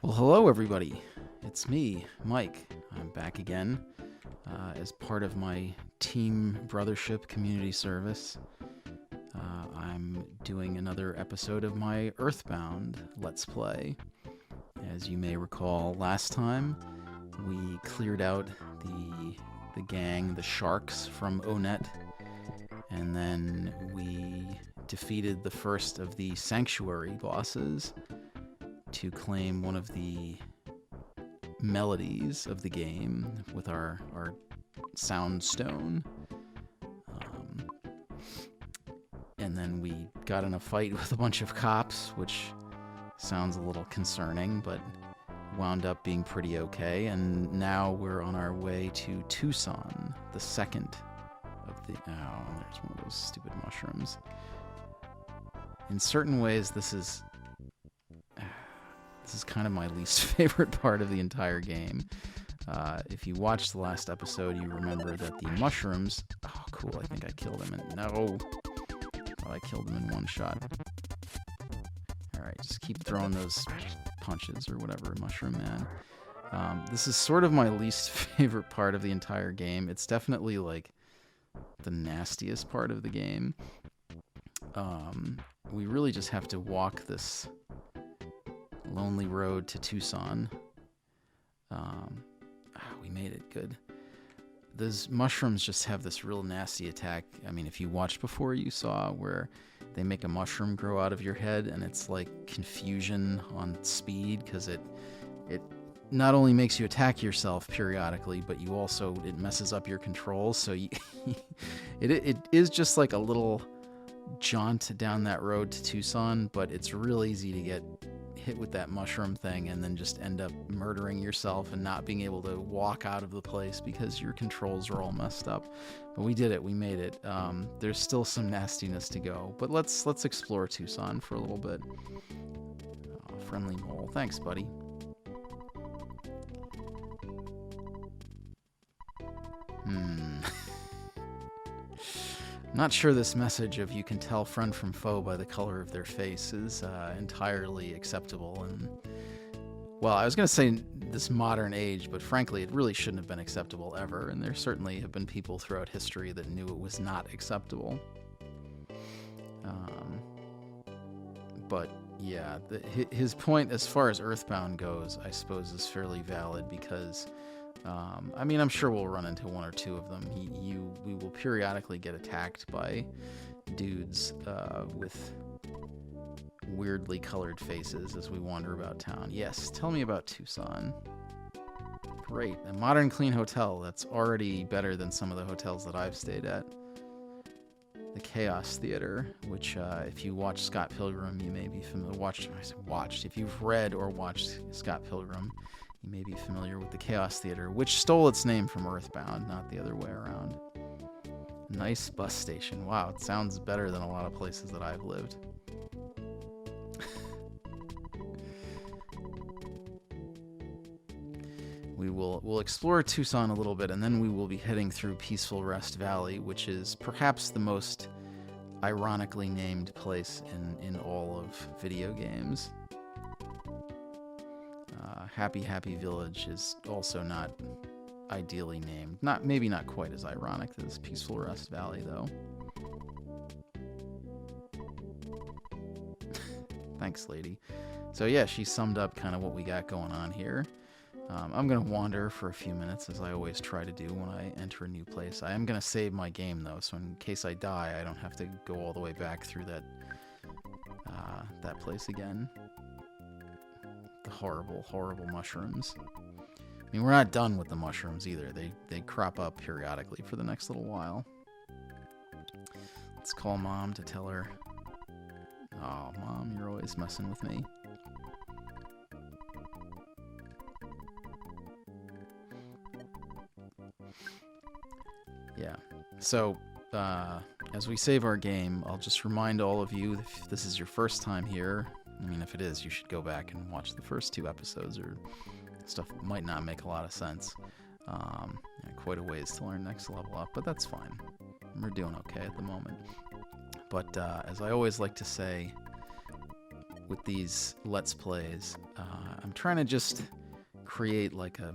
Well, hello everybody. It's me, Mike. I'm back again as part of my Team Brothership community service. I'm doing another episode of my Earthbound Let's Play. As you may recall, last time we cleared out the gang, the sharks from Onet, and then we defeated the first of the sanctuary bosses to claim one of the melodies of the game with our sound stone. And then we got in a fight with a bunch of cops, which sounds a little concerning, but wound up being pretty okay. And now we're on our way to Twoson, the second of the... Oh, there's one of those stupid mushrooms. In certain ways, this is kind of my least favorite part of the entire game. If you watched the last episode, you remember that the mushrooms... Oh, cool, I think I killed him. No! Oh, I killed him in one shot. Alright, just keep throwing those punches or whatever, Mushroom Man. This is sort of my least favorite part of the entire game. It's definitely, like, the nastiest part of the game. We really just have to walk this lonely road to Twoson. We made it. Good. Those mushrooms just have this real nasty attack. I mean, if you watched before, you saw where they make a mushroom grow out of your head, and it's like confusion on speed, because it not only makes you attack yourself periodically, but it messes up your controls. So it is just like a little jaunt down that road to Twoson, but it's real easy to get hit with that mushroom thing and then just end up murdering yourself and not being able to walk out of the place because your controls are all messed up. But we did it. We made it. There's still some nastiness to go, but let's explore Twoson for a little bit. Oh, friendly mole. Thanks, buddy. Not sure this message of you can tell friend from foe by the color of their face is entirely acceptable. And, well, I was going to say this modern age, but frankly, it really shouldn't have been acceptable ever. And there certainly have been people throughout history that knew it was not acceptable. But, yeah, his point as far as Earthbound goes, I suppose, is fairly valid because... I mean, I'm sure we'll run into one or two of them. We will periodically get attacked by dudes with weirdly colored faces as we wander about town. Yes, tell me about Twoson. Great. A modern, clean hotel. That's already better than some of the hotels that I've stayed at. The Chaos Theater, which if you watch Scott Pilgrim, you may be familiar. Watched. If you've read or watched Scott Pilgrim, you may be familiar with the Chaos Theater, which stole its name from Earthbound, not the other way around. Nice bus station. Wow, it sounds better than a lot of places that I've lived. We'll explore Twoson a little bit, and then we will be heading through Peaceful Rest Valley, which is perhaps the most ironically named place in all of video games. Happy Village is also not ideally named. Maybe not quite as ironic as Peaceful Rest Valley, though. Thanks, lady. So yeah, she summed up kind of what we got going on here. I'm going to wander for a few minutes, as I always try to do when I enter a new place. I am going to save my game, though, so in case I die, I don't have to go all the way back through that place again. The horrible mushrooms. I mean, we're not done with the mushrooms either. They crop up periodically for the next little while. Let's call Mom to tell her, "Oh, Mom, you're always messing with me." Yeah. So, as we save our game, I'll just remind all of you, if this is your first time here, I mean, if it is, you should go back and watch the first 2 episodes, or stuff might not make a lot of sense. Quite a ways to learn next level up, but that's fine. We're doing okay at the moment. But as I always like to say, with these Let's Plays. I'm trying to just create like a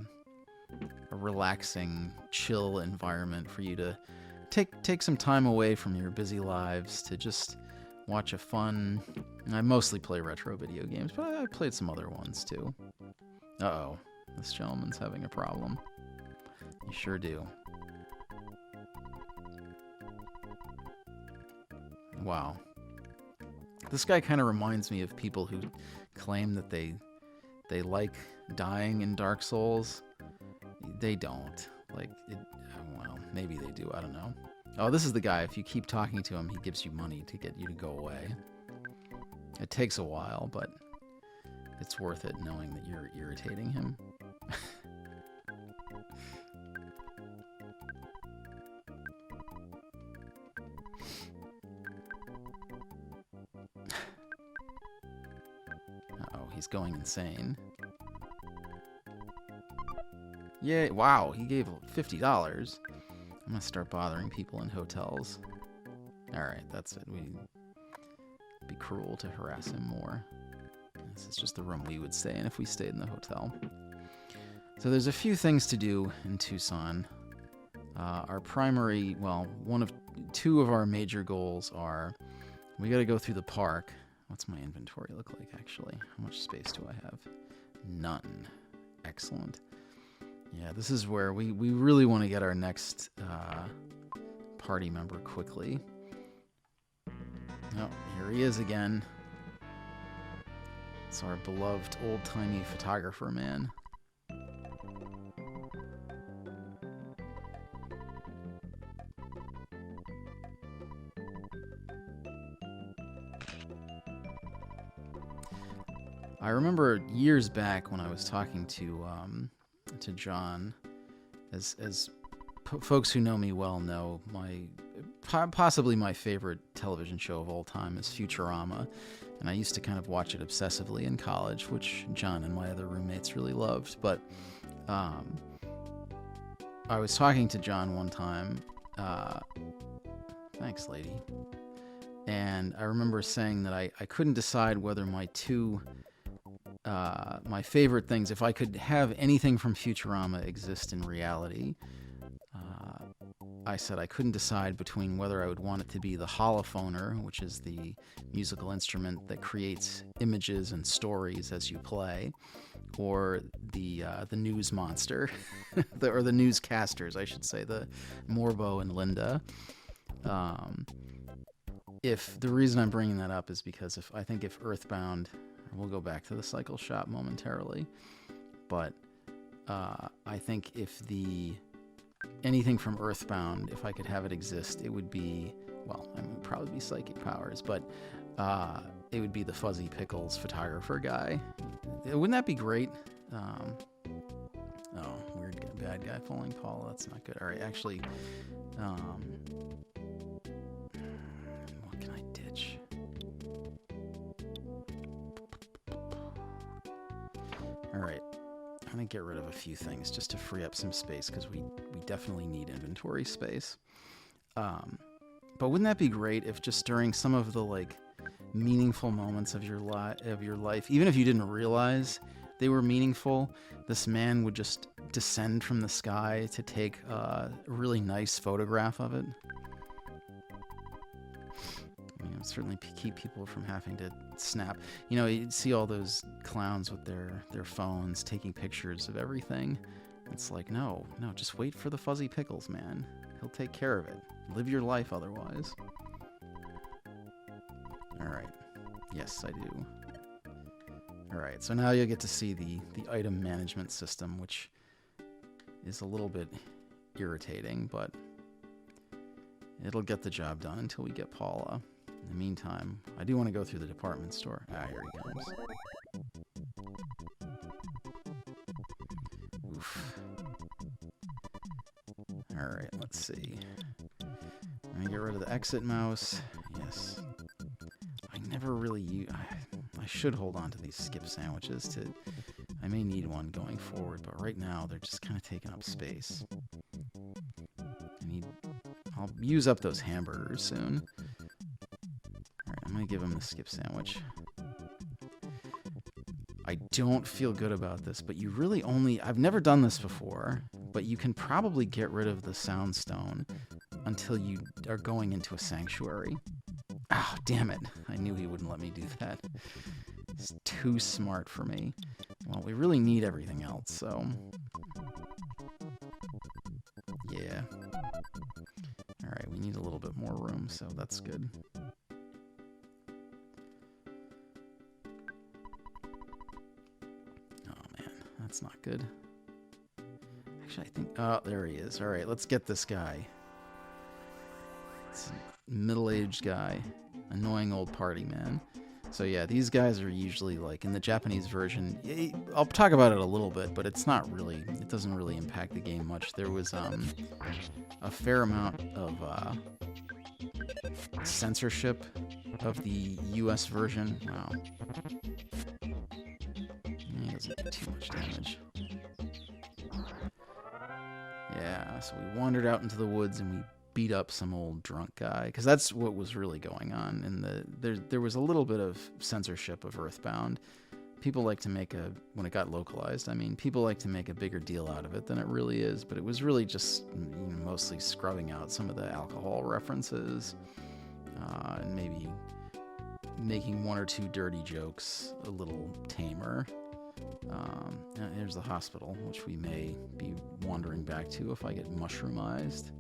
relaxing, chill environment for you to take some time away from your busy lives to just watch a fun... I mostly play retro video games, but I played some other ones too. Uh-oh. This gentleman's having a problem. You sure do. Wow. This guy kind of reminds me of people who claim that they like dying in Dark Souls. They don't. Like, well, maybe they do. I don't know. Oh, this is the guy. If you keep talking to him, he gives you money to get you to go away. It takes a while, but it's worth it knowing that you're irritating him. Uh-oh, he's going insane. Yay, wow, he gave $50. I'm gonna start bothering people in hotels. Alright, that's it. We'd be cruel to harass him more. This is just the room we would stay in if we stayed in the hotel. So there's a few things to do in Twoson. Our primary, well, two of our major goals are, we gotta go through the park. What's my inventory look like, actually? How much space do I have? None. Excellent. Yeah, this is where we really want to get our next party member quickly. Oh, here he is again. It's our beloved old-timey photographer man. I remember years back when I was talking to John, as folks who know me well know, possibly my favorite television show of all time is Futurama, and I used to kind of watch it obsessively in college, which John and my other roommates really loved. But I was talking to John one time. Thanks, lady. And I remember saying that I couldn't decide whether my favorite things, if I could have anything from Futurama exist in reality, I said I couldn't decide between whether I would want it to be the holophoner, which is the musical instrument that creates images and stories as you play, or the news monster, or the newscasters, I should say, the Morbo and Linda. If the reason I'm bringing that up is because I think if Earthbound, we'll go back to the cycle shop momentarily, but I think if anything from Earthbound, if I could have it exist, it would be, well, it would probably be psychic powers, but it would be the Fuzzy Pickles photographer guy. Wouldn't that be great? Oh, weird bad guy falling Paula. That's not good. All right, actually, what can I ditch? All right. I'm going to get rid of a few things just to free up some space, because we definitely need inventory space. But wouldn't that be great if just during some of the like meaningful moments of your life, even if you didn't realize they were meaningful, this man would just descend from the sky to take a really nice photograph of it? Certainly keep people from having to snap. You see all those clowns with their phones taking pictures of everything. It's like, no, just wait for the Fuzzy Pickles, man. He'll take care of it. Live your life otherwise. Alright. Yes, I do. Alright, so now you'll get to see the item management system, which is a little bit irritating, but it'll get the job done until we get Paula. In the meantime, I do want to go through the department store. Here he comes. Oof. Alright, let's see. I'm going to get rid of the exit mouse. Yes. I never really I should hold on to these skip sandwiches I may need one going forward, but right now they're just kind of taking up space. I'll use up those hamburgers soon. I'm going to give him the skip sandwich. I don't feel good about this, but you really only... I've never done this before, but you can probably get rid of the sound stone until you are going into a sanctuary. Ah, damn it. I knew he wouldn't let me do that. He's too smart for me. Well, we really need everything else, so... Yeah. Alright, we need a little bit more room, so that's good. That's not good. Actually, I think... Oh, there he is. All right, let's get this guy. It's a middle-aged guy. Annoying old party man. So yeah, these guys are usually like... In the Japanese version... I'll talk about it a little bit, but it's not really... It doesn't really impact the game much. There was a fair amount of censorship of the US version. Wow. He doesn't do too much damage. Yeah, so we wandered out into the woods and we beat up some old drunk guy, because that's what was really going on. And there was a little bit of censorship of Earthbound. People like to make when it got localized, I mean, people like to make a bigger deal out of it than it really is, but it was really just mostly scrubbing out some of the alcohol references, and maybe making one or two dirty jokes a little tamer. Here's the hospital, which we may be wandering back to if I get mushroomized.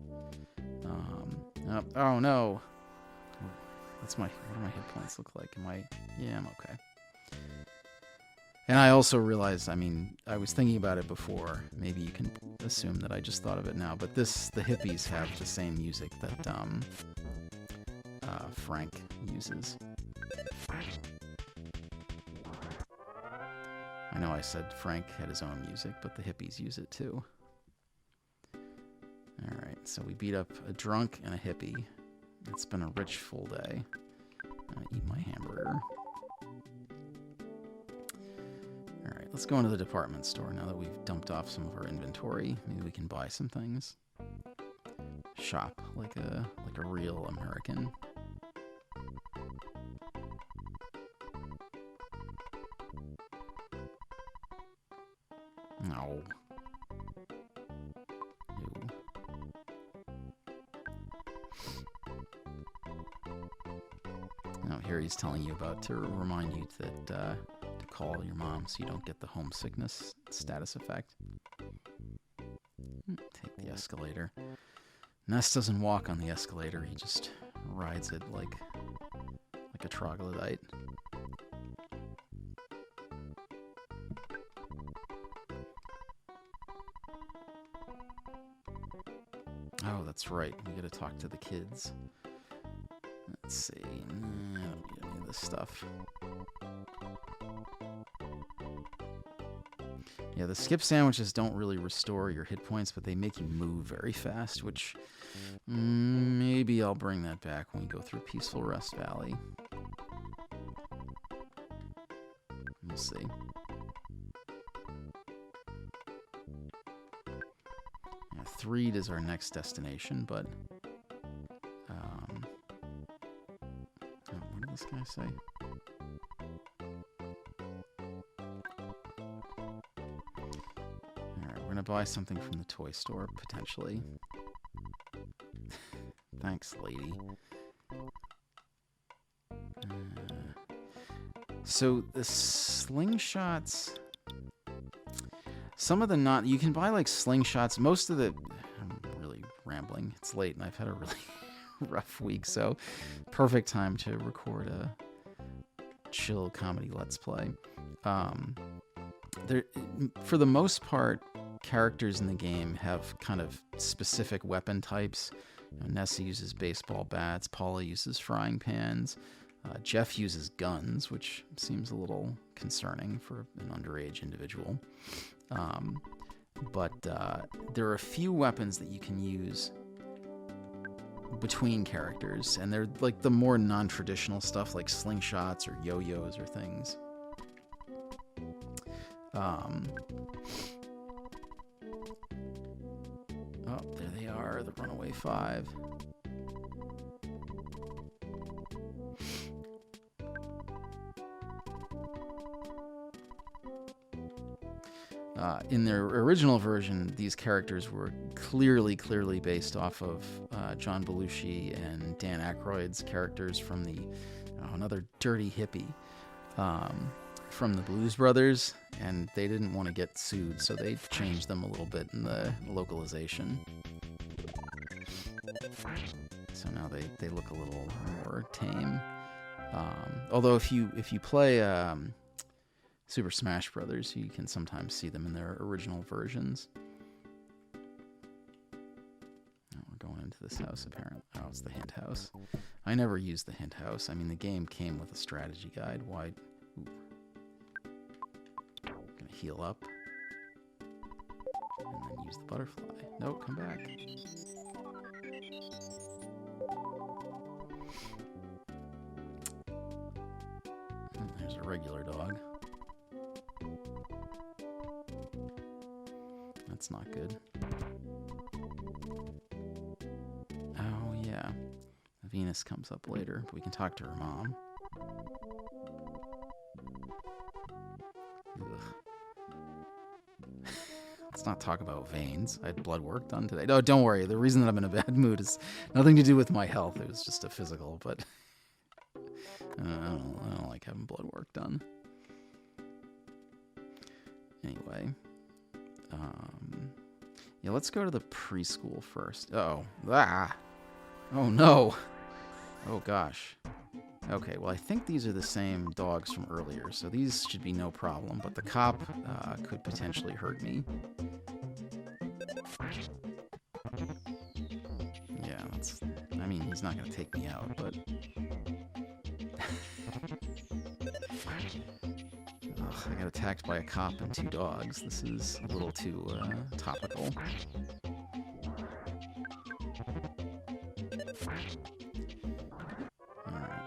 Oh no! What do my hit points look like? Yeah, I'm okay. And I also realized, I mean, I was thinking about it before. Maybe you can assume that I just thought of it now, but the hippies have the same music that Frank uses. I know I said Frank had his own music, but the hippies use it too. Alright, so we beat up a drunk and a hippie. It's been a rich, full day. I'm gonna eat my hamburger. Alright, let's go into the department store now that we've dumped off some of our inventory. Maybe we can buy some things. Shop like a real American. No. Ew. Oh, here he's telling you about to remind you that to call your mom so you don't get the homesickness status effect. Take the escalator. Ness doesn't walk on the escalator, he just rides it like a troglodyte. Oh, that's right. We gotta talk to the kids. Let's see. I don't need any of this stuff. Yeah, the skip sandwiches don't really restore your hit points, but they make you move very fast, which maybe I'll bring that back when we go through Peaceful Rest Valley. We'll see. Yeah, Threed is our next destination, but what did this guy say? Alright, we're gonna buy something from the toy store, potentially. Thanks, lady. So the slingshots, some of the you can buy like slingshots. Most of the, I'm really rambling. It's late and I've had a really rough week, so perfect time to record a chill comedy Let's Play. For the most part, characters in the game have kind of specific weapon types. Ness uses baseball bats, Paula uses frying pans, Jeff uses guns, which seems a little concerning for an underage individual. But there are a few weapons that you can use between characters, and they're like the more non-traditional stuff like slingshots or yo-yos or things. Oh, there they are, the Runaway Five. in their original version, these characters were clearly based off of John Belushi and Dan Aykroyd's characters from another dirty hippie from the Blues Brothers, and they didn't want to get sued, so they changed them a little bit in the localization. So now they look a little more tame. Although if you play Super Smash Brothers, you can sometimes see them in their original versions. Oh, we're going into this house apparently. Oh, it's the hint house. I never used the hint house. I mean, the game came with a strategy guide. Why? Ooh. Gonna heal up. And then use the butterfly. Nope, come back. There's a regular dog. That's not good. Oh, yeah. Venus comes up later. We can talk to her mom. Ugh. Let's not talk about veins. I had blood work done today. No, don't worry. The reason that I'm in a bad mood is nothing to do with my health. It was just a physical, but I don't like having blood work done. Anyway. Yeah, let's go to the preschool first. Uh-oh. Ah! Oh, no! Oh, gosh. Okay, well, I think these are the same dogs from earlier, so these should be no problem, but the cop could potentially hurt me. Yeah, I mean, he's not going to take me out, but... I got attacked by a cop and 2 dogs. This is a little too topical. Alright,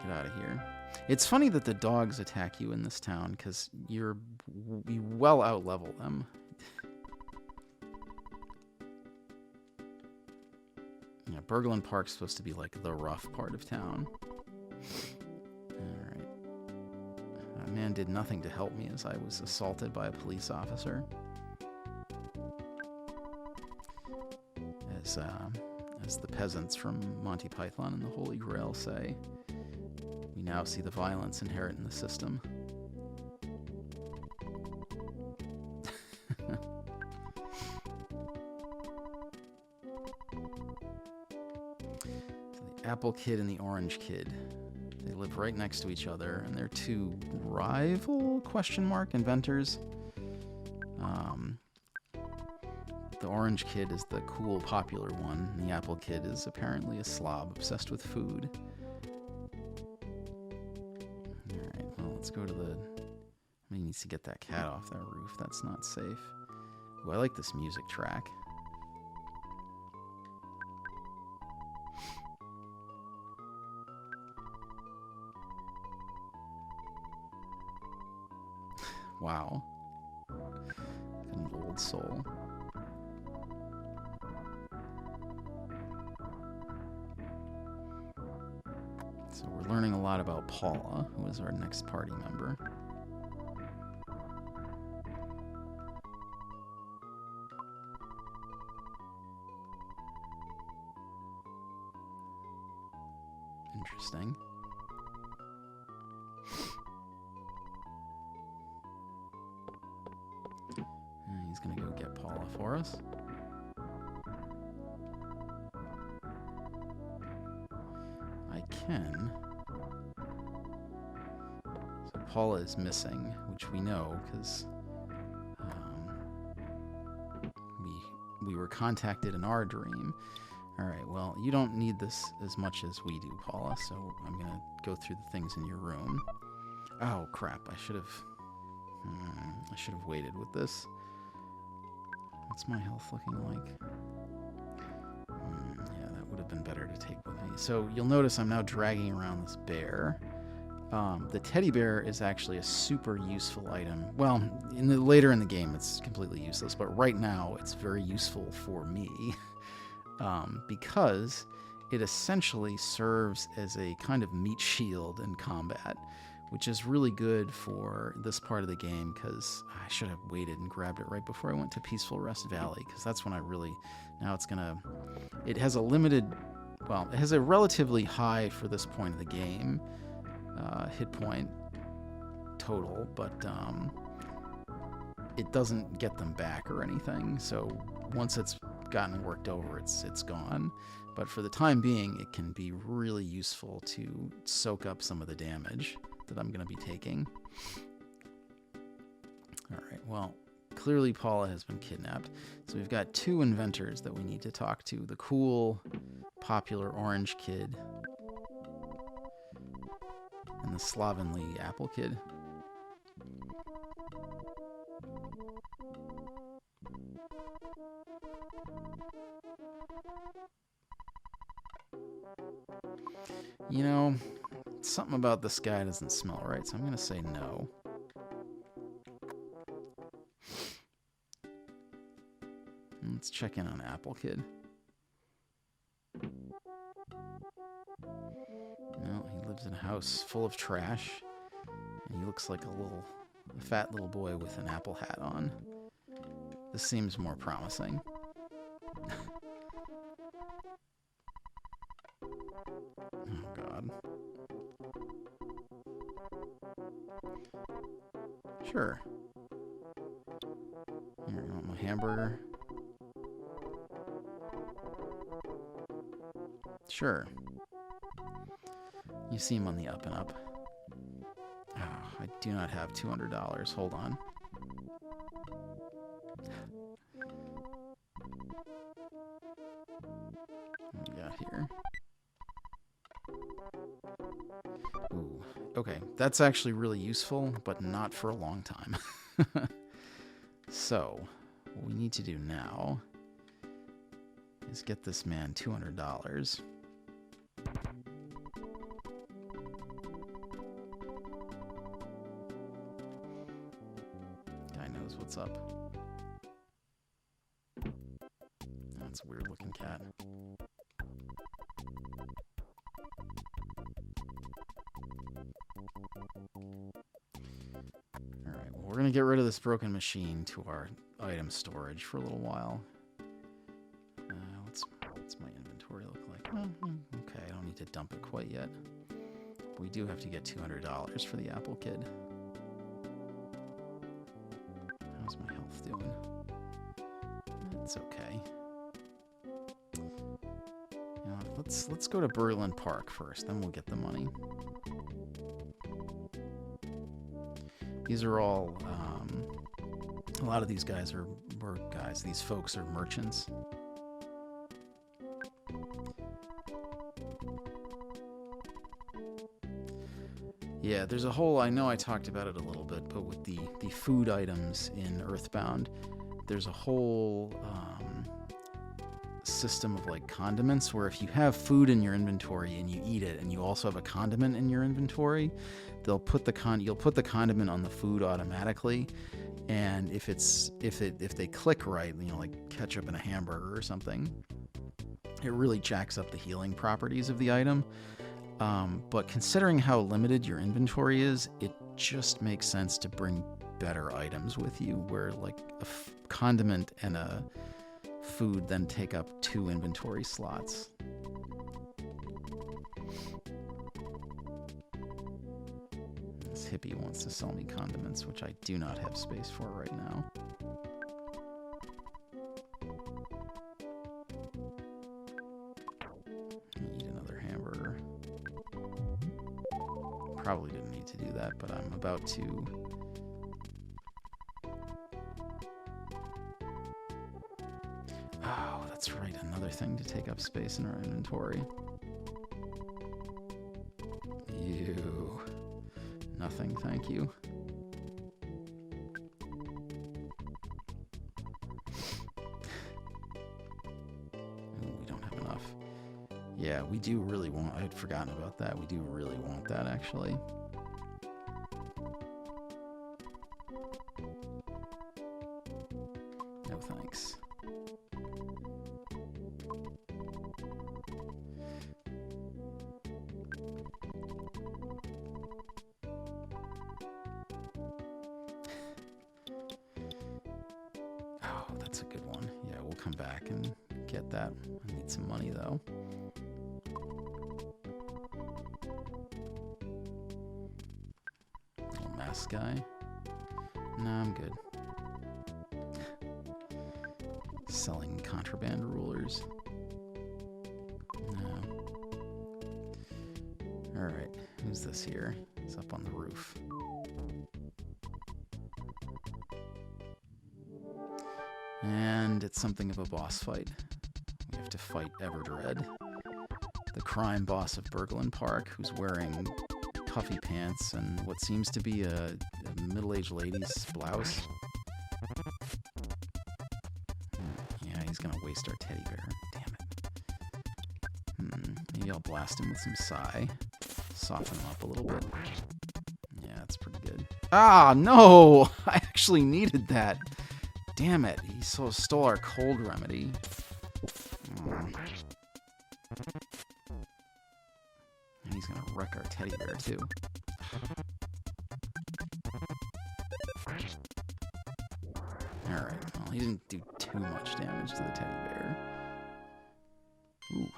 get out of here. It's funny that the dogs attack you in this town, because you well out-level them. Yeah, Berglund Park's supposed to be like the rough part of town. Alright. That man did nothing to help me as I was assaulted by a police officer. As the peasants from Monty Python and the Holy Grail say, we now see the violence inherent in the system. The Apple Kid and the Orange Kid. They live right next to each other, and they're 2 rival inventors. The Orange Kid is the cool, popular one, and the Apple Kid is apparently a slob obsessed with food. Alright, well, let's go to the... He needs to get that cat off that roof. That's not safe. Ooh, I like this music track. Wow. An old soul. So we're learning a lot about Paula, who is our next party member. Interesting. And he's gonna go get Paula for us. I can. So Paula is missing, which we know because we were contacted in our dream. All right, well, you don't need this as much as we do, Paula, so I'm going to go through the things in your room. Oh, crap, I should have waited with this. What's my health looking like? Yeah, that would have been better to take with me. So you'll notice I'm now dragging around this bear. The teddy bear is actually a super useful item. Well, later in the game, it's completely useless, but right now, it's very useful for me. Because it essentially serves as a kind of meat shield in combat, which is really good for this part of the game, because I should have waited and grabbed it right before I went to Peaceful Rest Valley, because that's when I really, now it's gonna, it has a limited, well, it has a relatively high for this point of the game hit point total, but it doesn't get them back or anything, so once it's gotten worked over, it's gone. But for the time being, it can be really useful to soak up some of the damage that I'm going to be taking. All right, well, clearly Paula has been kidnapped. So we've got two inventors that we need to talk to. The cool, popular orange kid and the slovenly apple kid. You know, something about this guy doesn't smell right, so I'm going to say no. Let's check in on Apple Kid. No, he lives in a house full of trash, and he looks like a fat little boy with an apple hat on. This seems more promising. Oh, God. Sure. Here, you want my hamburger? Sure. You seem on the up and up. Oh, I do not have $200. Hold on. What do we got here? Ooh, okay. That's actually really useful, but not for a long time. So, what we need to do now is get this man $200. Guy knows what's up. That's a weird looking cat. Alright, well, we're going to get rid of this broken machine to our item storage for a little while. What's my inventory look like? Well, okay, I don't need to dump it quite yet. But we do have to get $200 for the Apple Kid. How's my health doing? It's okay. You know, let's go to Berlin Park first, then we'll get the money. These are all, a lot of these guys these folks are merchants. Yeah, there's a whole, I know I talked about it a little bit, but with the food items in Earthbound, there's a whole system of like condiments where if you have food in your inventory and you eat it and you also have a condiment in your inventory, you'll put the condiment on the food automatically, and if they click right, you know, like ketchup in a hamburger or something, it really jacks up the healing properties of the item. But considering how limited your inventory is, it just makes sense to bring better items with you, where like a condiment and a food then take up 2 inventory slots. This hippie wants to sell me condiments, which I do not have space for right now. Eat another hamburger. Probably didn't need to do that, but I'm about to. Oh, that's right, another thing to take up space in our inventory. Ew. Nothing, thank you. Ooh, we don't have enough. Yeah, we do really want, I had forgotten about that. We do really want that, actually. No thanks. that's a good one. Yeah, we'll come back and get that. I need some money, though. Little mask guy. No, I'm good. Selling contraband rulers. No. Alright, who's this here? He's up on the roof. And it's something of a boss fight. We have to fight Everdread, the crime boss of Berglund Park, who's wearing puffy pants and what seems to be a middle-aged lady's blouse. Yeah, he's gonna waste our teddy bear. Damn it. Maybe I'll blast him with some psi. Soften him up a little bit. Yeah, that's pretty good. Ah, no! I actually needed that. Damn it, he stole our cold remedy. And he's gonna wreck our teddy bear, too. Alright, well, he didn't do too much damage to the teddy bear. Ooh,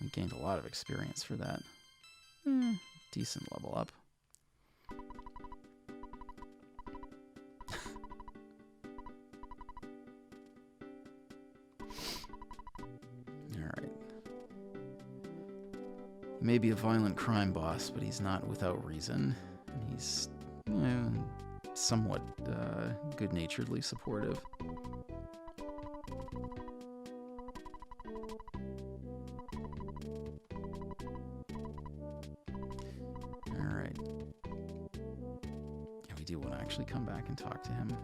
we gained a lot of experience for that. Decent level up. Alright. He may be a violent crime boss, but he's not without reason. He's somewhat good-naturedly supportive. Alright. Yeah, we do want to actually come back and talk to him.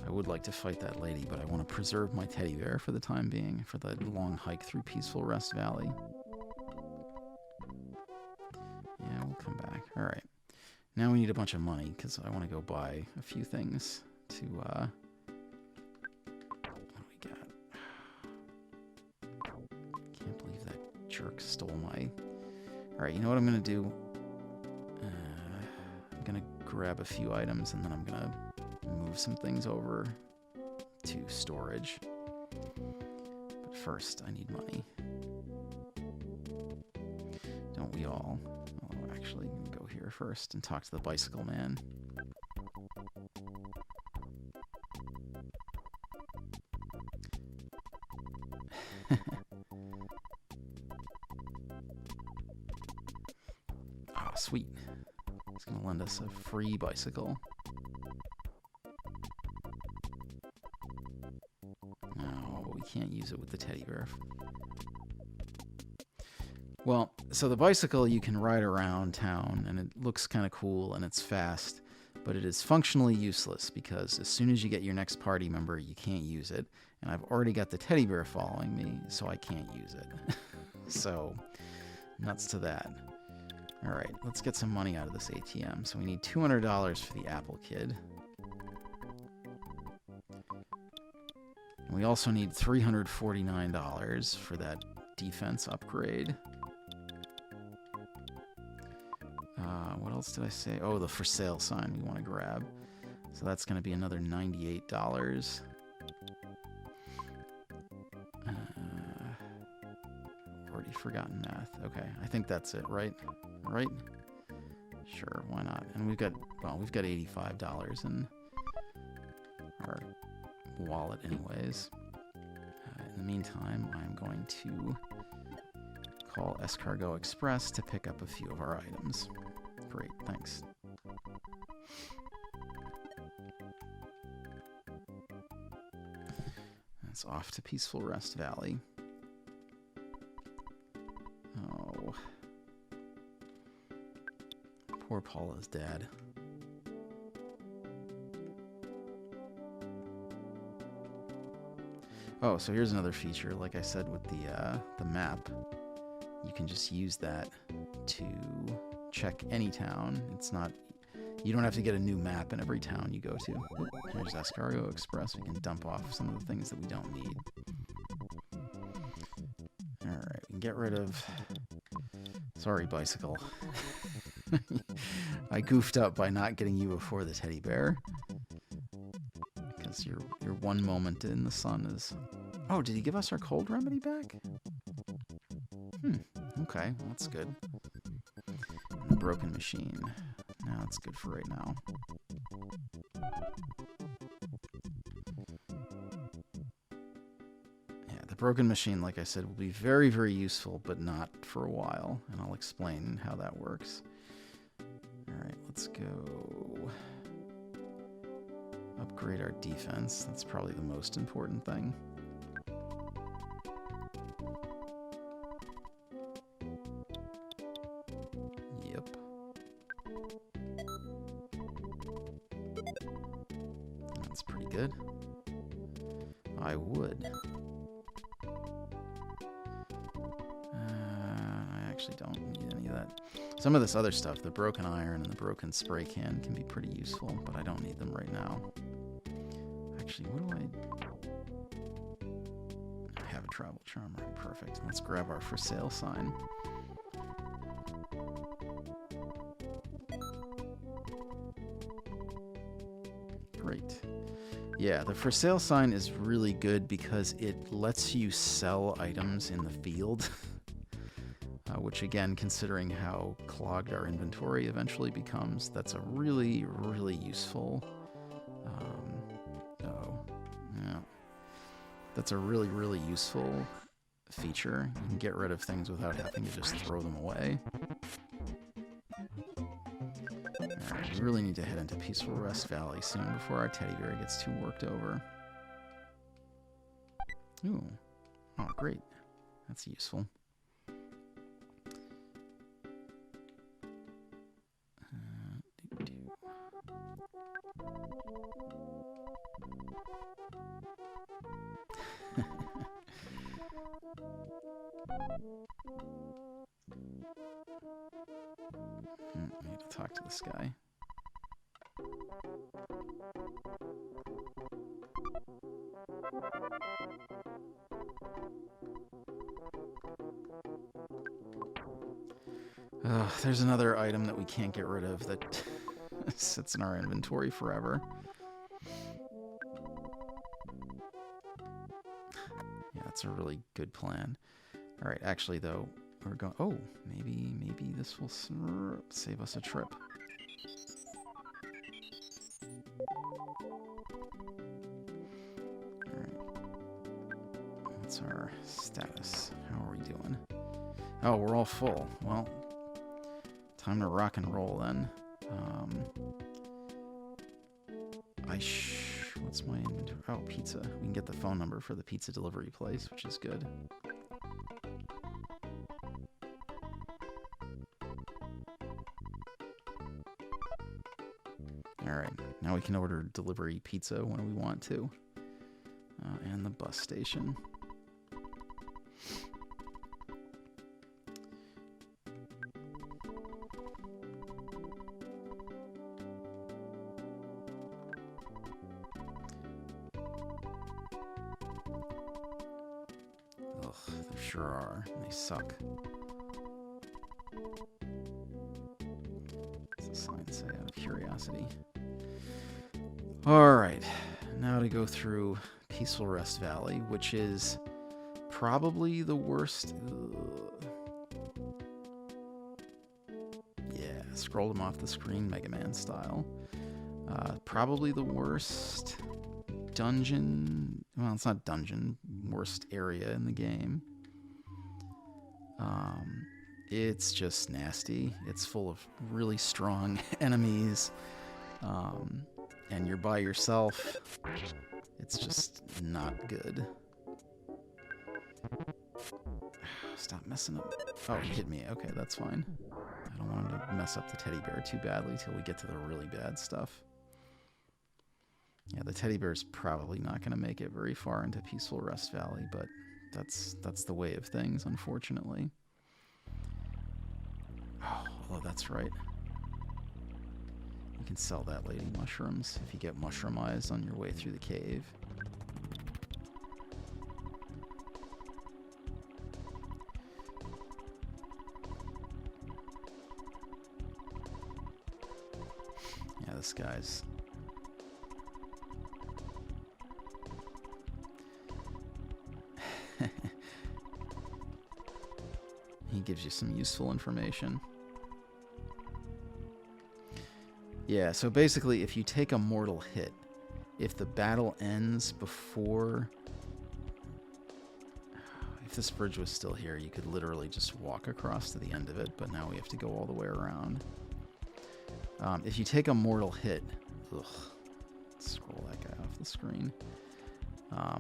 I would like to fight that lady, but I want to preserve my teddy bear for the time being, for the long hike through Peaceful Rest Valley. Yeah, we'll come back. Alright. Now we need a bunch of money, because I want to go buy a few things to, what do we got? Can't believe that jerk stole my... Alright, you know what I'm going to do? I'm going to grab a few items, and then I'm going to move some things over to storage. But first, I need money. Don't we all? Oh, actually, I'm gonna go here first and talk to the bicycle man. Ah, sweet. He's gonna lend us a free bicycle. Can't use it with the teddy bear. Well, so the bicycle you can ride around town and it looks kind of cool and it's fast, but it is functionally useless because as soon as you get your next party member, you can't use it. And I've already got the teddy bear following me, so I can't use it. So, nuts to that. Alright, let's get some money out of this ATM. So we need $200 for the Apple Kid. We also need $349 for that defense upgrade. What else did I say? Oh, the for sale sign we want to grab. So that's going to be another $98. Already forgotten math. Okay, I think that's it, right? Right? Sure, why not? And we've got $85 in our wallet anyways. In the meantime, I'm going to call Escargot Express to pick up a few of our items. Great, thanks. That's off to Peaceful Rest Valley. Oh. Poor Paula's dad. Oh, so here's another feature. Like I said with the map, you can just use that to check any town. It's not... You don't have to get a new map in every town you go to. Oop, here's Escargot Express. We can dump off some of the things that we don't need. Alright, we can get rid of... Sorry, bicycle. I goofed up by not getting you before the teddy bear. Because your one moment in the sun is... Oh, did he give us our cold remedy back? Okay, well, that's good. And the broken machine. No, that's good for right now. Yeah, the broken machine, like I said, will be very, very useful, but not for a while. And I'll explain how that works. Alright, let's go... upgrade our defense. That's probably the most important thing. Yep. That's pretty good. I would. I actually don't need any of that. Some of this other stuff, the broken iron and the broken spray can be pretty useful, but I don't need them right now. Actually, what do I have a travel charm, right? Perfect. Let's grab our for sale sign. Great. Yeah, the for sale sign is really good because it lets you sell items in the field. Which again, considering how clogged our inventory eventually becomes, that's a really, really useful... That's a really, really useful feature. You can get rid of things without having to just throw them away. Alright, we really need to head into Peaceful Rest Valley soon before our teddy bear gets too worked over. Ooh. Oh, great. That's useful. I need to talk to this guy. There's another item that we can't get rid of that sits in our inventory forever. Yeah, that's a really good plan. All right, actually, though, we're going... Oh, maybe this will save us a trip. All right. What's our status? How are we doing? Oh, we're all full. Well, time to rock and roll then. What's my inventory? Oh, pizza. We can get the phone number for the pizza delivery place, which is good. Alright, now we can order delivery pizza when we want to. And the bus station. Ugh, there sure are. They suck. What's the sign say out of curiosity? Alright, now to go through Peaceful Rest Valley, which is probably the worst... Yeah, scrolled them off the screen, Mega Man style. Probably the worst dungeon... Well, it's not dungeon, worst area in the game. It's just nasty. It's full of really strong enemies. And you're by yourself. It's just not good. Stop messing up. Oh, he hit me. Okay, that's fine. I don't want him to mess up the teddy bear too badly till we get to the really bad stuff. Yeah, the teddy bear's probably not going to make it very far into Peaceful Rest Valley, but that's the way of things, unfortunately. Oh, that's right. You can sell that lady mushrooms if you get mushroom eyes on your way through the cave. Yeah, this guy's... gives you some useful information. Yeah, so basically, if you take a mortal hit, if the battle ends before... If this bridge was still here, you could literally just walk across to the end of it, but now we have to go all the way around. If you take a mortal hit... Ugh, scroll that guy off the screen.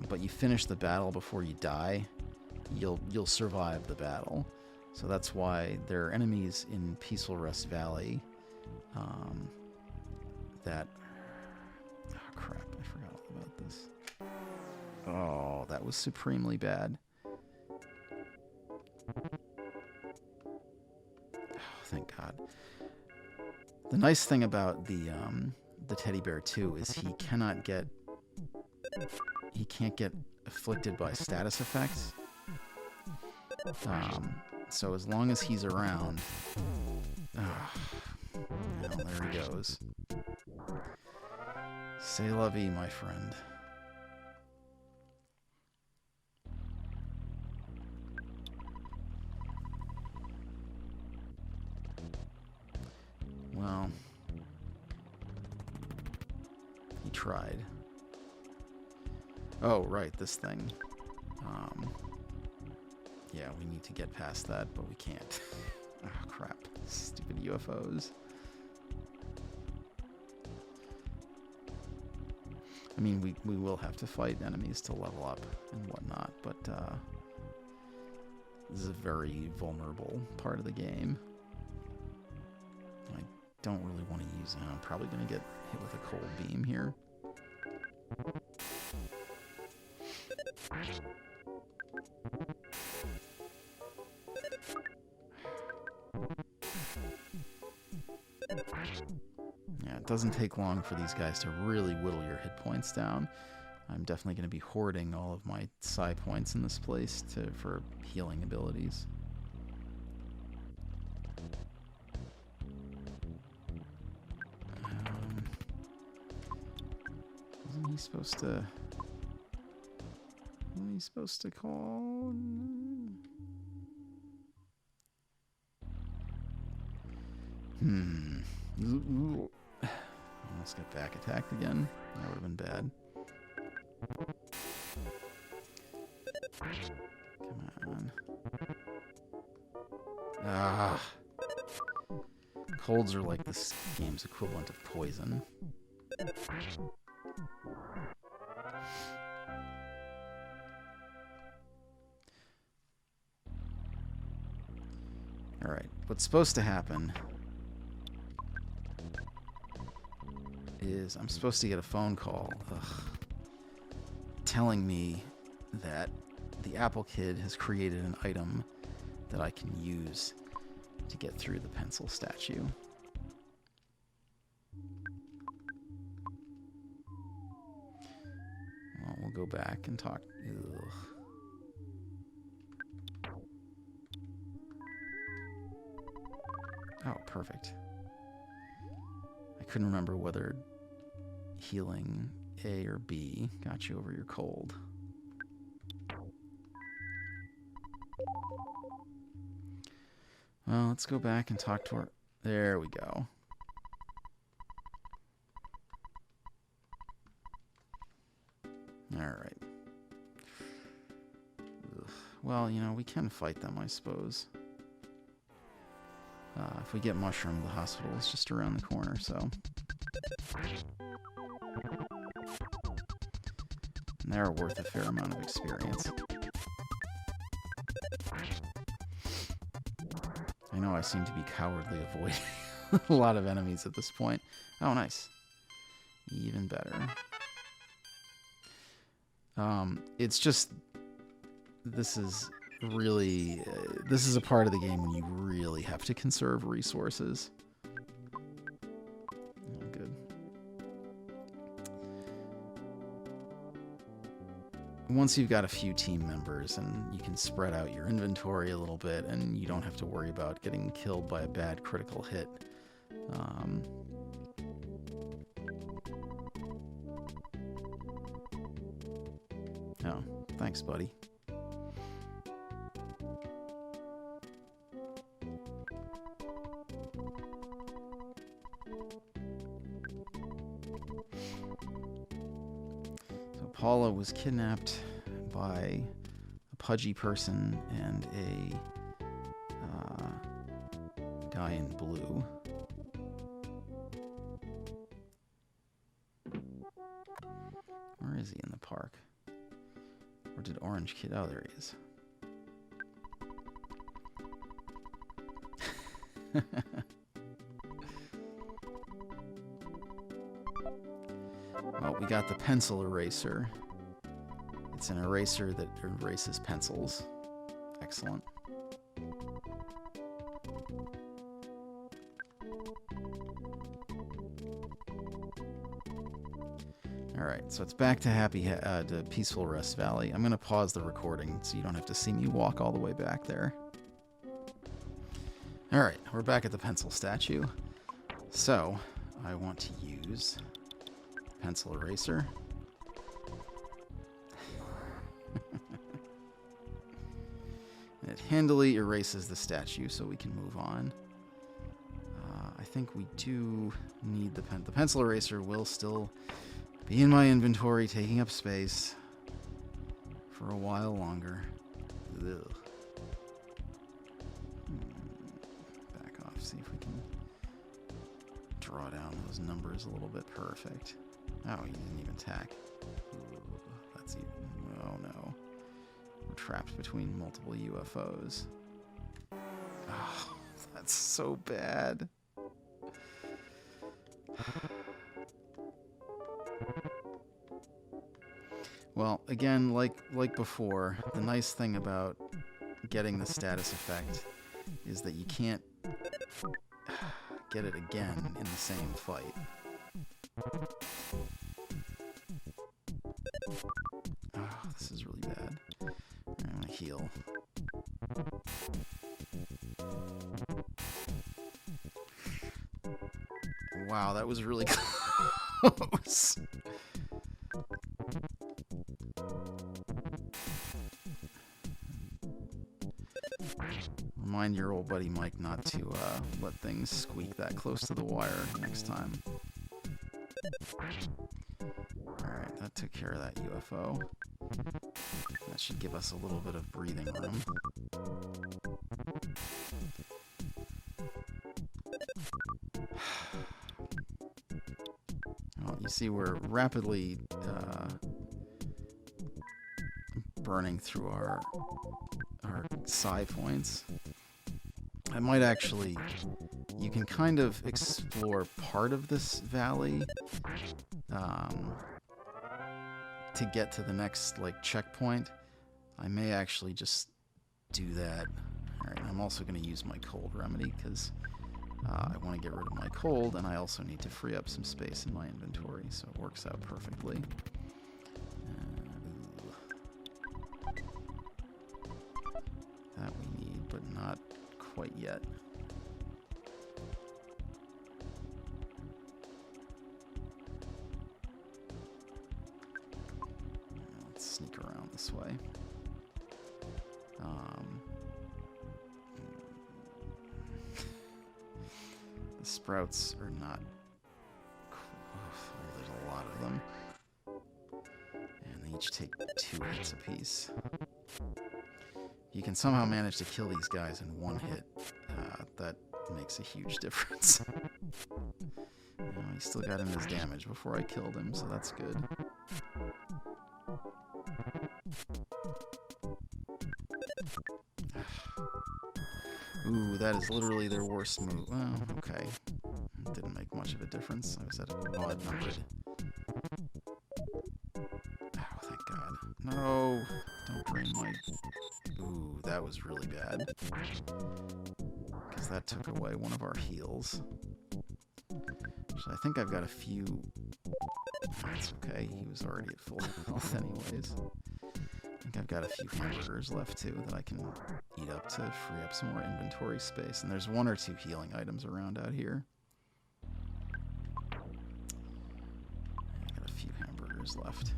But you finish the battle before you die, you'll survive the battle. So that's why there are enemies in Peaceful Rest Valley that... Oh, crap, I forgot all about this. Oh, that was supremely bad. Oh, thank God. The nice thing about the teddy bear too is he can't get afflicted by status effects. So as long as he's around, well, there he goes. C'est la vie, my friend. Well, he tried. Oh, right, this thing. Yeah, we need to get past that, but we can't. Oh, crap. Stupid UFOs. I mean, we will have to fight enemies to level up and whatnot, but this is a very vulnerable part of the game. I don't really want to use it. I'm probably going to get hit with a cold beam here. Yeah, it doesn't take long for these guys to really whittle your hit points down. I'm definitely going to be hoarding all of my psi points in this place for healing abilities. Wasn't he supposed to... Wasn't he supposed to call... Almost got back attacked again. That would have been bad. Come on. Ah. Colds are like this game's equivalent of poison. Alright, what's supposed to happen is I'm supposed to get a phone call telling me that the Apple Kid has created an item that I can use to get through the pencil statue. Well, we'll go back and talk. Ugh. Oh, perfect. I couldn't remember whether healing A or B got you over your cold. Well, let's go back and talk to her. There we go. Alright. Well, you know, we can fight them, I suppose. If we get mushroomed, the hospital is just around the corner, so... And they're worth a fair amount of experience. I know I seem to be cowardly avoiding a lot of enemies at this point. Oh, nice. Even better. It's just... This is really... this is a part of the game when you really have to conserve resources. Oh, good. Once you've got a few team members and you can spread out your inventory a little bit and you don't have to worry about getting killed by a bad critical hit. Oh, thanks, buddy. Paula was kidnapped by a pudgy person and a guy in blue. Where is he in the park? Or did Orange Kid? Oh, there he is. Well, we got the pencil eraser. It's an eraser that erases pencils. Excellent. Alright, so it's back to to Peaceful Rest Valley. I'm going to pause the recording so you don't have to see me walk all the way back there. Alright, we're back at the pencil statue. So, I want to use pencil eraser. It handily erases the statue so we can move on. I think we do need the pencil eraser will still be in my inventory, taking up space for a while longer. Ugh. Back off, see if we can draw down those numbers a little bit. Perfect. Oh, he didn't even tack. Ooh, that's even... Oh no. We're trapped between multiple UFOs. Oh, that's so bad. Well, again, like before, the nice thing about getting the status effect is that you can't get it again in the same fight. Oh, this is really bad. I'm gonna heal. Wow, that was really close. Remind your old buddy Mike not to let things squeak that close to the wire next time. Alright, that took care of that UFO. That should give us a little bit of breathing room. Well, you see we're rapidly burning through our psi points. I might actually... You can kind of explore part of this valley to get to the next checkpoint. I may actually just do that. Alright, I'm also going to use my cold remedy because I want to get rid of my cold, and I also need to free up some space in my inventory, so it works out perfectly. That we need, but not quite yet. Let's sneak around this way. The sprouts are not... There's a lot of them. And they each take 2 hits apiece. You can somehow manage to kill these guys in 1 hit. That makes a huge difference. He still got in his damage before I killed him, so that's good. Ooh, that is literally their worst move. Well, okay. It didn't make much of a difference. I was at an odd number. Oh, thank God. No! Don't drain my... Ooh, that was really bad. Because that took away one of our heals. So I think I've got a few... That's okay, he was already at full health anyways. I think I've got a few hamburgers left too that I can eat up to free up some more inventory space. And there's 1 or 2 healing items around out here. I got a few hamburgers left.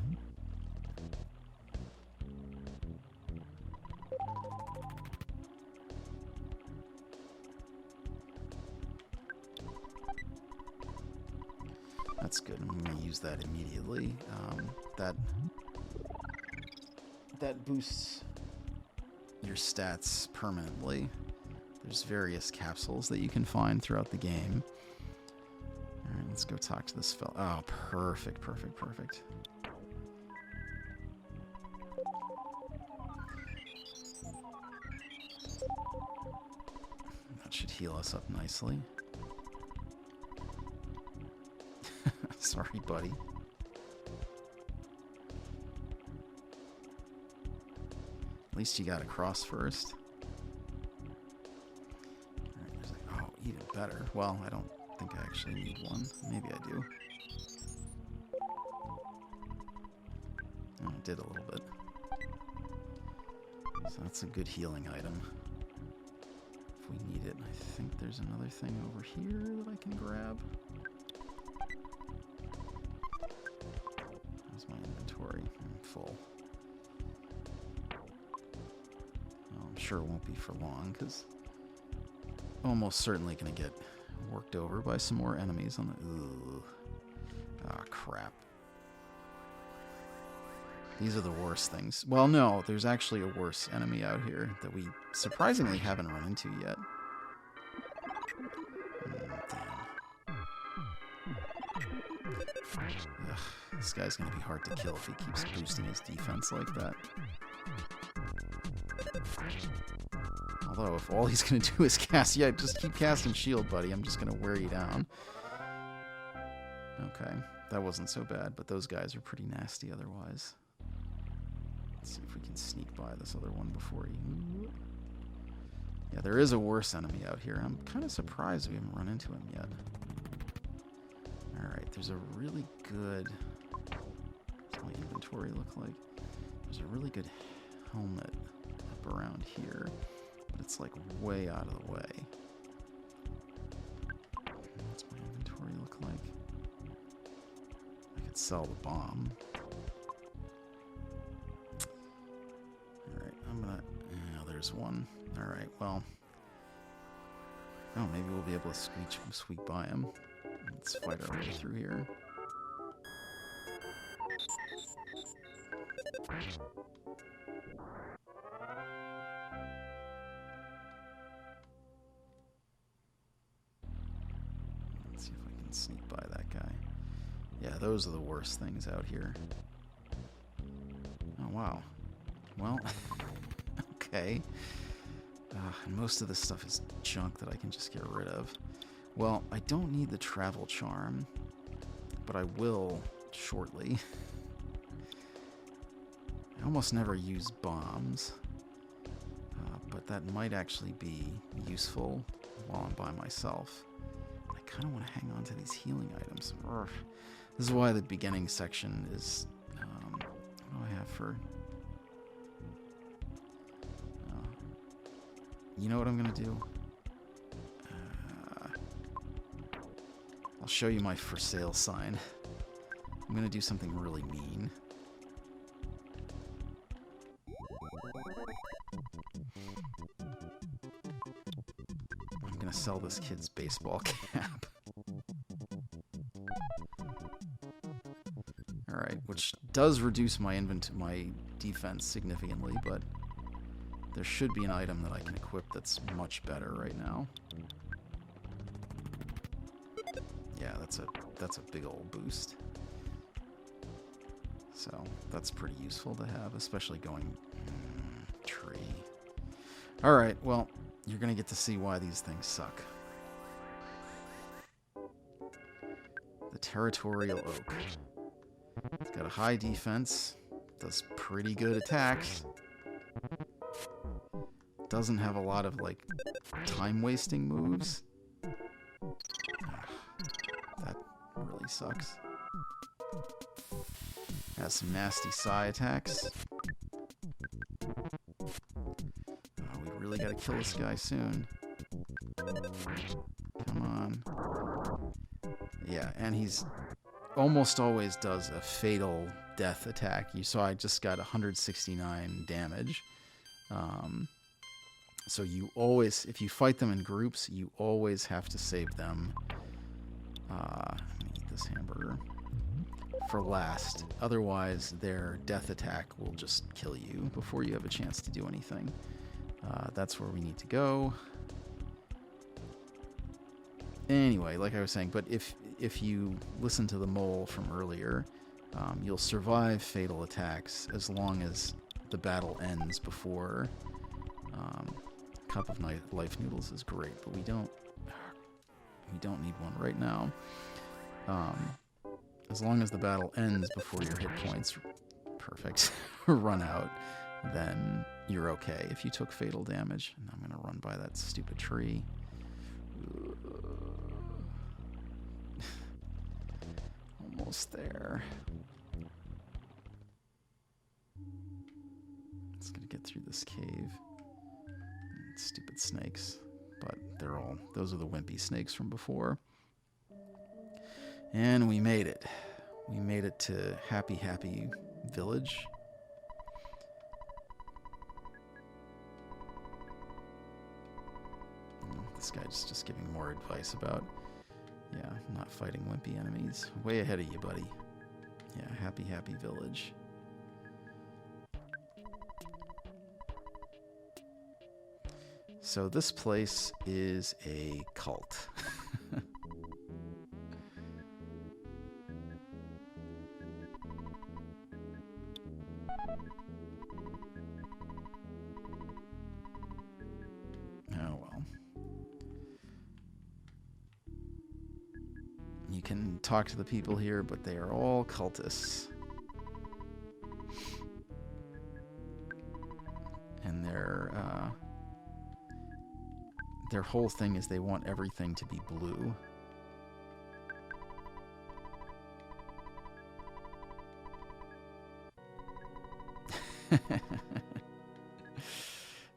That's good. I'm going to use that immediately. That that boosts your stats permanently. There's various capsules that you can find throughout the game. Alright, let's go talk to this fella. Oh, perfect, perfect, perfect. That should heal us up nicely. Sorry, buddy. At least you got across first. Alright, there's like, oh, even better. Well, I don't think I actually need one. Maybe I do. Oh, I did a little bit. So that's a good healing item. If we need it. I think there's another thing over here that I can grab. How's my inventory? I'm full. Well, I'm sure it won't be for long, because I'm almost certainly going to get worked over by some more enemies on the... Ooh. Ah, crap. These are the worst things. Well, no, there's actually a worse enemy out here that we surprisingly haven't run into yet. Damn. Ugh, this guy's going to be hard to kill if he keeps boosting his defense like that. Although, if all he's going to do is cast... Yeah, just keep casting shield, buddy. I'm just going to wear you down. Okay, that wasn't so bad, but those guys are pretty nasty otherwise. Let's see if we can sneak by this other one before he... Yeah, there is a worse enemy out here. I'm kind of surprised we haven't run into him yet. Alright, there's a really good... What's my inventory look like? There's a really good helmet up around here, but it's like way out of the way. What's my inventory look like? I could sell the bomb. Alright, I'm gonna... Yeah, there's one. Alright, well... Oh, maybe we'll be able to squeak by him. Let's fight our way through here. Let's see if I can sneak by that guy. Yeah, those are the worst things out here. Oh, wow. Well, okay. And most of this stuff is junk that I can just get rid of. Well, I don't need the travel charm, but I will shortly. I almost never use bombs, but that might actually be useful while I'm by myself. I kind of want to hang on to these healing items. Urgh. This is why the beginning section is... what do I have for... You know what I'm going to do? I'll show you my for sale sign. I'm going to do something really mean. I'm going to sell this kid's baseball cap. Alright, which does reduce my defense significantly, but there should be an item that I can equip that's much better right now. Yeah, that's a big old boost. So that's pretty useful to have, especially going tree. All right, well, you're gonna get to see why these things suck. The territorial oak. It's got a high defense, does pretty good attacks. Doesn't have a lot of like time-wasting moves. That really sucks. Has some nasty psi attacks. Oh, we really gotta kill this guy soon. Come on. Yeah, and he's almost always does a fatal death attack. You saw I just got 169 damage. So you always, if you fight them in groups, you always have to save them. I'm gonna eat this hamburger. for last. Otherwise, their death attack will just kill you before you have a chance to do anything. That's where we need to go. Anyway, like I was saying, but if you listen to the mole from earlier, you'll survive fatal attacks as long as the battle ends before. Cup of life noodles is great, but we don't need one right now. As long as the battle ends before your hit points, perfect, run out, then you're okay if you took fatal damage. And I'm going to run by that stupid tree. Almost there. It's going to get through this cave. Stupid snakes. But those are the wimpy snakes from before. And we made it. We made it to Happy Village. This guy's just giving more advice about, not fighting wimpy enemies. Way ahead of you, buddy. Yeah, Happy Village. So this place is a cult. Oh well. You can talk to the people here, but they are all cultists. And their whole thing is they want everything to be blue.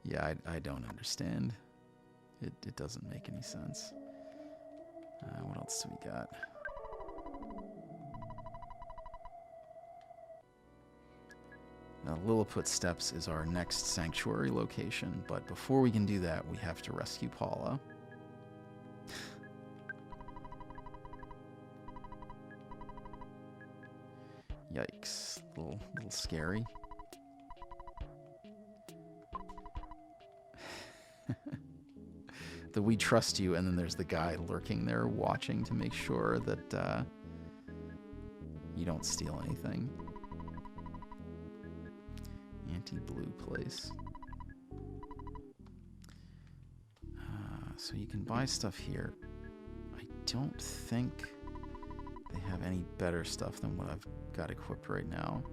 Yeah, I don't understand. It doesn't make any sense. What else do we got? Lilliput Steps is our next sanctuary location, but before we can do that, we have to rescue Paula. Yikes. Little scary. The we trust you, and then there's the guy lurking there watching to make sure that you don't steal anything. Anti-blue place. So you can buy stuff here. I don't think they have any better stuff than what I've got equipped right now.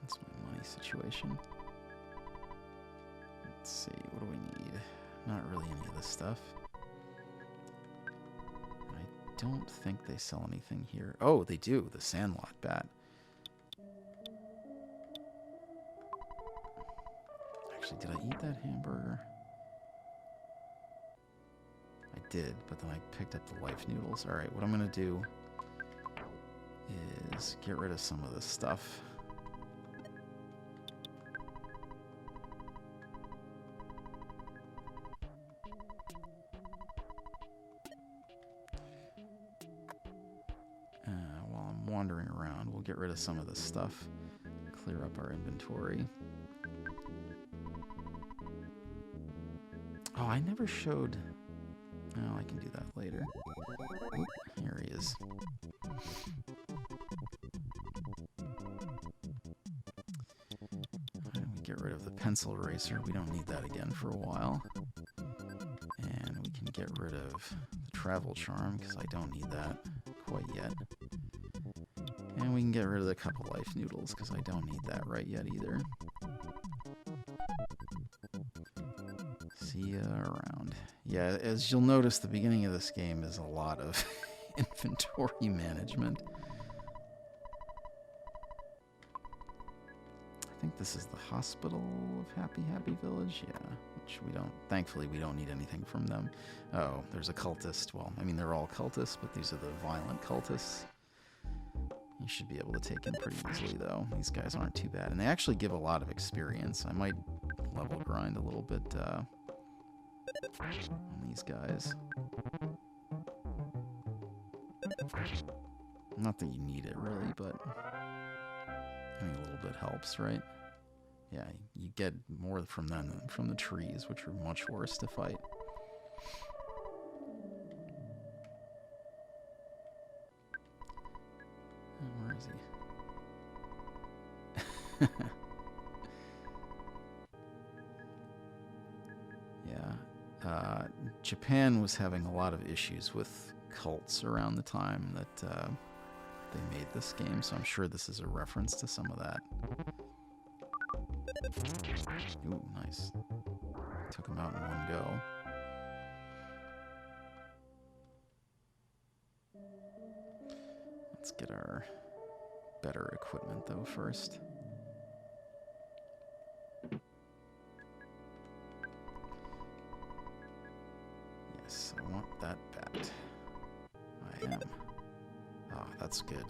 That's my money situation. Let's see, what do we need? Not really any of this stuff. I don't think they sell anything here. Oh, they do. The Sandlot bat. Actually, did I eat that hamburger? I did, but then I picked up the life noodles. All right, what I'm going to do is get rid of some of this stuff. Wandering around, we'll get rid of some of this stuff, clear up our inventory. Oh, I never showed. Oh, I can do that later. Oop, here he is. We get rid of the pencil eraser. We don't need that again for a while. And we can get rid of the travel charm because I don't need that quite yet. And we can get rid of the couple life noodles, because I don't need that right yet either. See ya around. Yeah, as you'll notice, the beginning of this game is a lot of inventory management. I think this is the hospital of Happy Village, yeah. Which we don't, thankfully we don't need anything from them. Oh, there's a cultist. Well, I mean, they're all cultists, but these are the violent cultists. You should be able to take him pretty easily, though. These guys aren't too bad. And they actually give a lot of experience. I might level grind a little bit on these guys. Not that you need it really, but any little bit helps, right? Yeah, you get more from them than from the trees, which are much worse to fight. Where is he? Yeah. Japan was having a lot of issues with cults around the time that they made this game, so I'm sure this is a reference to some of that. Ooh, nice. Took him out in one go. Let's get our better equipment, though, first. Yes, I want that bat. I am. Ah, that's good.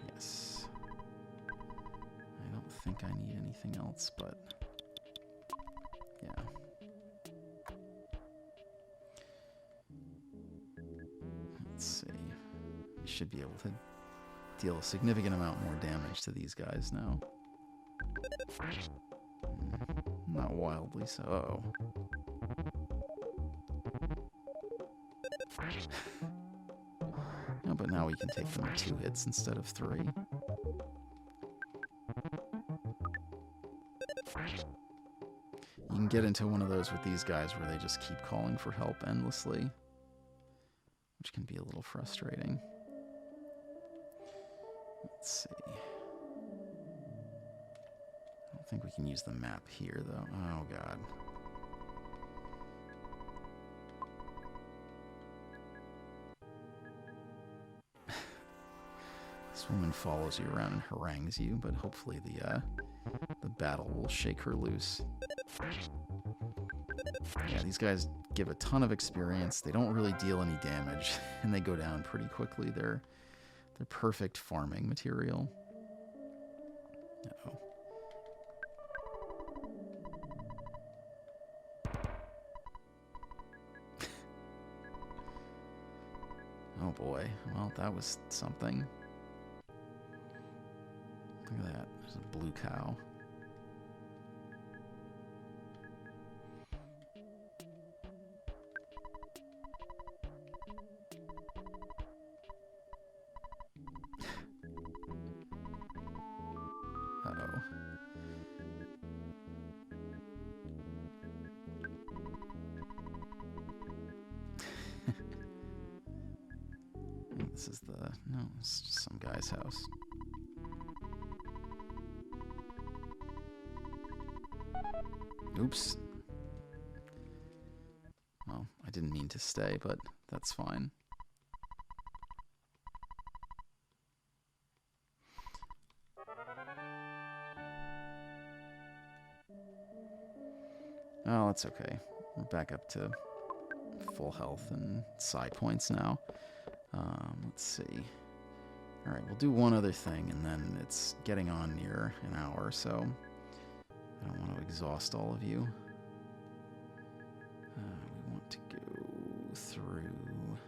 Yes. I don't think I need anything else, but yeah. Let's see. We should be able to deal a significant amount more damage to these guys now. Not wildly so. Uh-oh. No, but now we can take them in 2 hits instead of 3. You can get into one of those with these guys where they just keep calling for help endlessly, which can be a little frustrating. Let's see. I don't think we can use the map here, though. Oh, God. This woman follows you around and harangues you, but hopefully the battle will shake her loose. Yeah, these guys give a ton of experience. They don't really deal any damage, and they go down pretty quickly. They're perfect farming material. Uh-oh. Oh boy. Well, that was something. Look at that. There's a blue cow. Uh-oh. This is the... No, it's just some guy's house. Oops. Well, I didn't mean to stay, but that's fine. Oh, that's okay. We're back up to full health and side points now. Let's see. Alright, we'll do one other thing, and then it's getting on near an hour, so I don't want to exhaust all of you. We want to go through...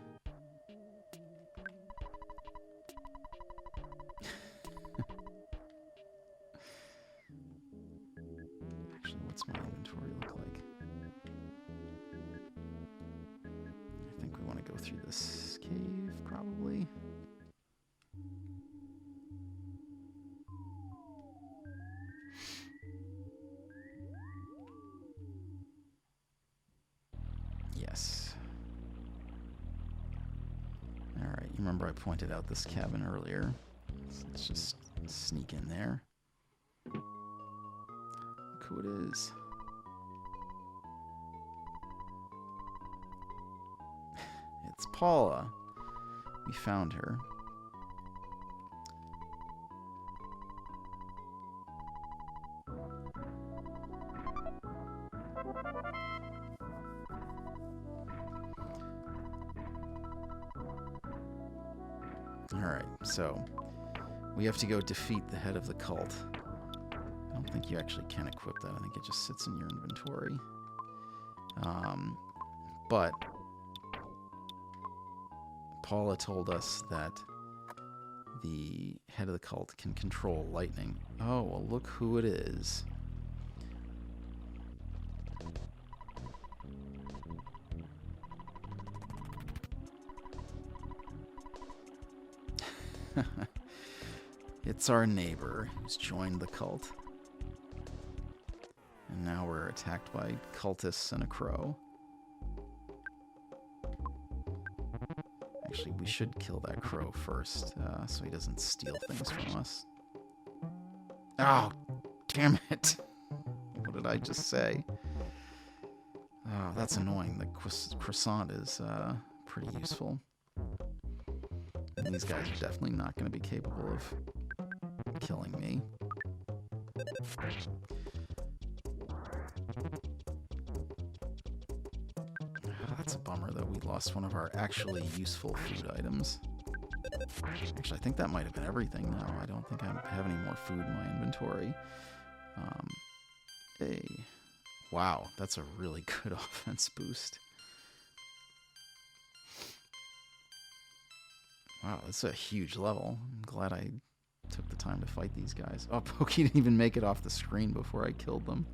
Actually, what's my inventory look like? I think we want to go through this cave, probably. Yes. Alright, you remember I pointed out this cabin earlier. Let's just sneak in there. Look who it is. It's Paula. We found her. Alright, so we have to go defeat the head of the cult. I don't think you actually can equip that. I think it just sits in your inventory. But Paula told us that the head of the cult can control lightning. Oh, well, look who it is. It's our neighbor who's joined the cult. And now we're attacked by cultists and a crow. Actually, we should kill that crow first, so he doesn't steal things from us. Oh, damn it. What did I just say? Oh, that's annoying. The croissant is pretty useful. And these guys are definitely not going to be capable of killing me. That's a bummer that we lost one of our actually useful food items. Actually, I think that might have been everything now. I don't think I have any more food in my inventory. Hey. Wow, that's a really good offense boost. Wow, that's a huge level. I'm glad I took the time to fight these guys. Oh, Pokey didn't even make it off the screen before I killed them.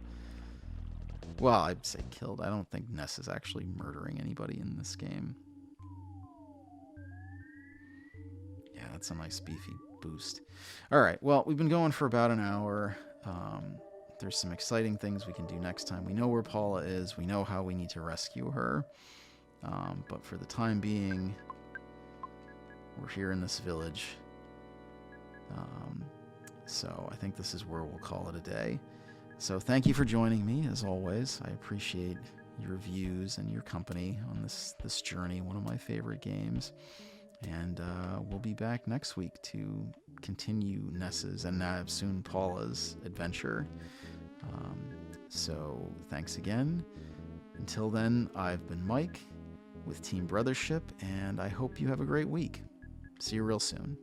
Well, I'd say killed. I don't think Ness is actually murdering anybody in this game. Yeah, that's a nice beefy boost. Alright, well, we've been going for about an hour. There's some exciting things we can do next time. We know where Paula is. We know how we need to rescue her. But for the time being, we're here in this village. So I think this is where we'll call it a day. So thank you for joining me, as always. I appreciate your views and your company on this journey, one of my favorite games. And we'll be back next week to continue Ness's and soon Paula's adventure. So thanks again. Until then, I've been Mike with Team Brothership, and I hope you have a great week. See you real soon.